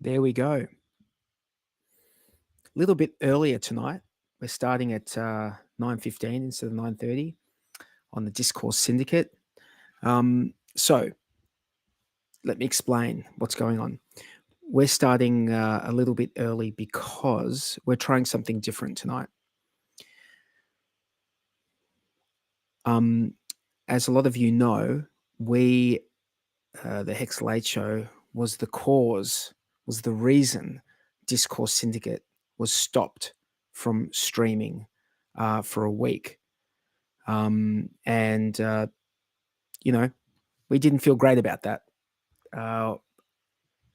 There we go. A little bit earlier tonight. We're starting at 9:15 instead of 9:30 on the Discourse Syndicate. So let me explain what's going on. We're starting a little bit early because we're trying something different tonight. As a lot of you know, the HEX Late Show was the reason Discourse Syndicate was stopped from streaming for a week. We didn't feel great about that.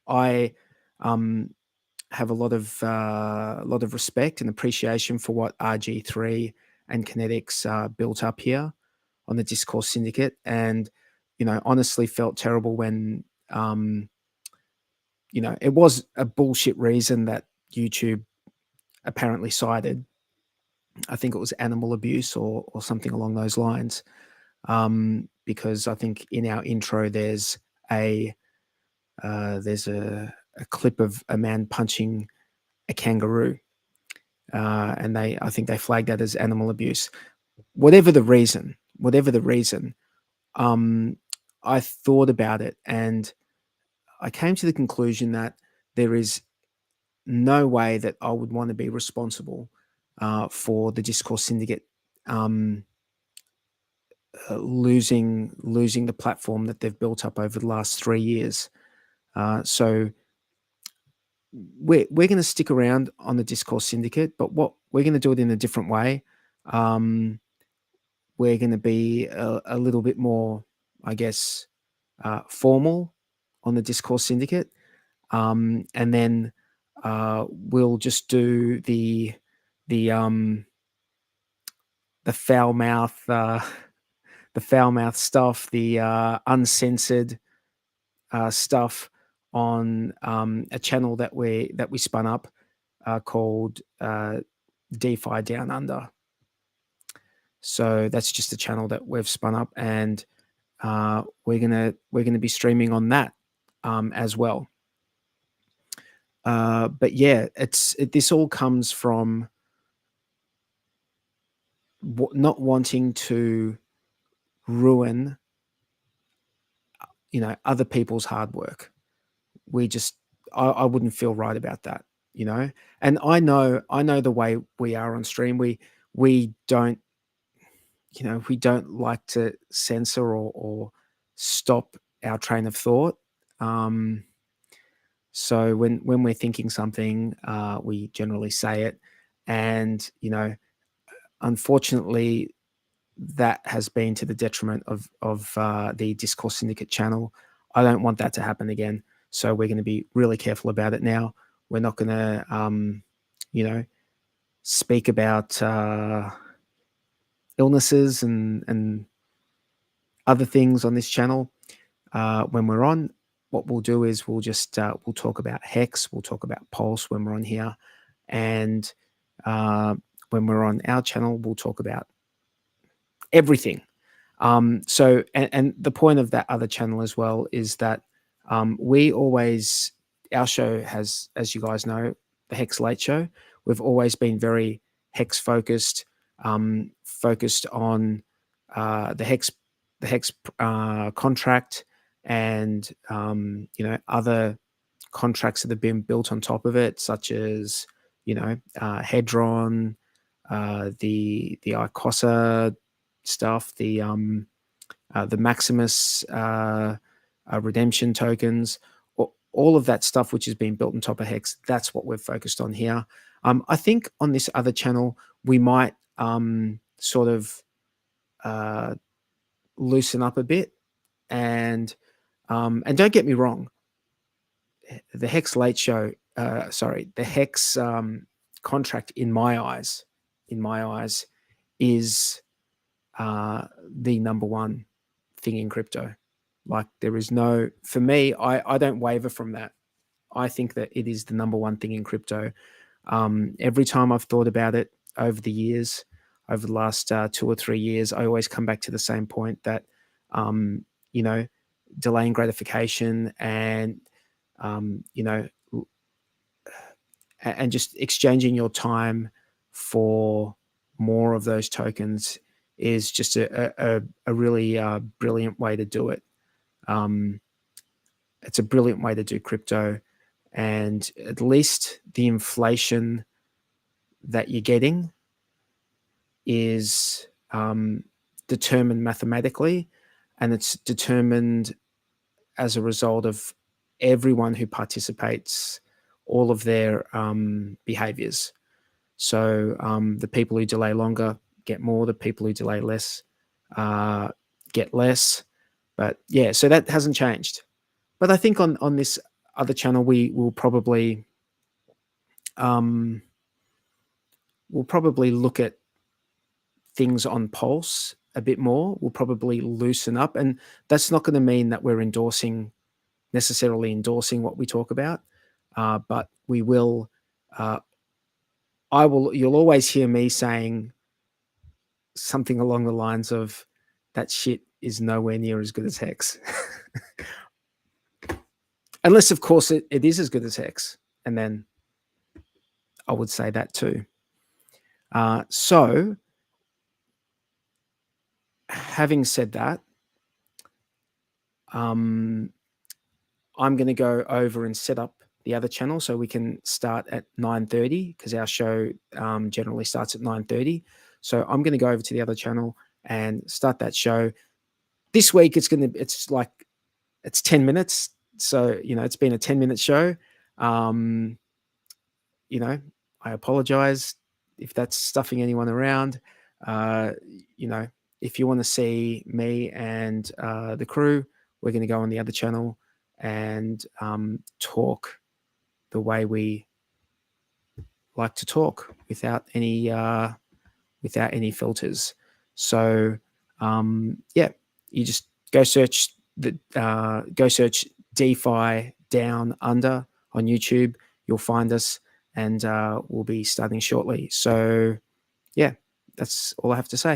I have a lot of respect and appreciation for what RG3 and Kinetics built up here on the Discourse Syndicate, and honestly felt terrible when it was a bullshit reason that YouTube apparently cited. I think it was animal abuse or something along those lines. Because I think in our intro there's a clip of a man punching a kangaroo, and I think they flagged that as animal abuse. Whatever the reason, I thought about it and I came to the conclusion that there is no way that I would want to be responsible for the Discourse Syndicate losing the platform that they've built up over the last 3 years. So we're going to stick around on the Discourse Syndicate, but what we're going to do it in a different way. We're going to be a little bit more, I guess, formal on the Discourse Syndicate, and then we'll just do the foul mouth. The foul mouth stuff, the uncensored stuff on a channel that we spun up called DeFi Down Under. So that's just a channel that we've spun up, and we're gonna be streaming on that as well. But yeah, this all comes from not wanting to ruin other people's hard work. I wouldn't feel right about that, and I know the way we are on stream. We don't like to censor or stop our train of thought. So when we're thinking something, we generally say it, and unfortunately that has been to the detriment of the Discourse Syndicate channel. I don't want that to happen again. So we're going to be really careful about it now. We're not going to, speak about illnesses and other things on this channel when we're on. What we'll do is we'll talk about HEX, we'll talk about Pulse when we're on here, and when we're on our channel, we'll talk about everything. So the point of that other channel as well is that our show has, as you guys know, the HEX Late Show. We've always been very HEX focused, focused on the HEX contract and other contracts that have been built on top of it, such as Hedron, the ICOSA stuff, the Maximus redemption tokens, all of that stuff which has been built on top of HEX. That's what we're focused on here. I think on this other channel we might sort of loosen up a bit, and don't get me wrong, the HEX Late Show, the HEX contract in my eyes is the number one thing in crypto. Like, there is no, for me, I don't waver from that. I think that it is the number one thing in crypto. Every time I've thought about it over the years, over the last 2 or 3 years, I always come back to the same point that, delaying gratification and, and just exchanging your time for more of those tokens is just a really brilliant way to do it. It's a brilliant way to do crypto, and at least the inflation that you're getting is determined mathematically, and it's determined as a result of everyone who participates, all of their behaviors. So the people who delay longer get more, the people who delay less get less. But yeah, so that hasn't changed. But I think on this other channel, we will probably look at things on Pulse a bit more. We'll probably loosen up, and that's not going to mean that we're necessarily endorsing what we talk about, but we will. You'll always hear me saying something along the lines of, "That shit is nowhere near as good as HEX," unless, of course, it is as good as HEX, and then I would say that too. So, having said that, I'm going to go over and set up the other channel so we can start at 9:30, because our show generally starts at 9:30. So I'm going to go over to the other channel and start that show. This week it's 10 minutes. So, it's been a 10-minute show. I apologize if that's stuffing anyone around. If you want to see me and the crew, we're going to go on the other channel and talk the way we like to talk, without any filters. So you just go search DeFi Down Under on YouTube. You'll find us, and we'll be starting shortly. So yeah, that's all I have to say.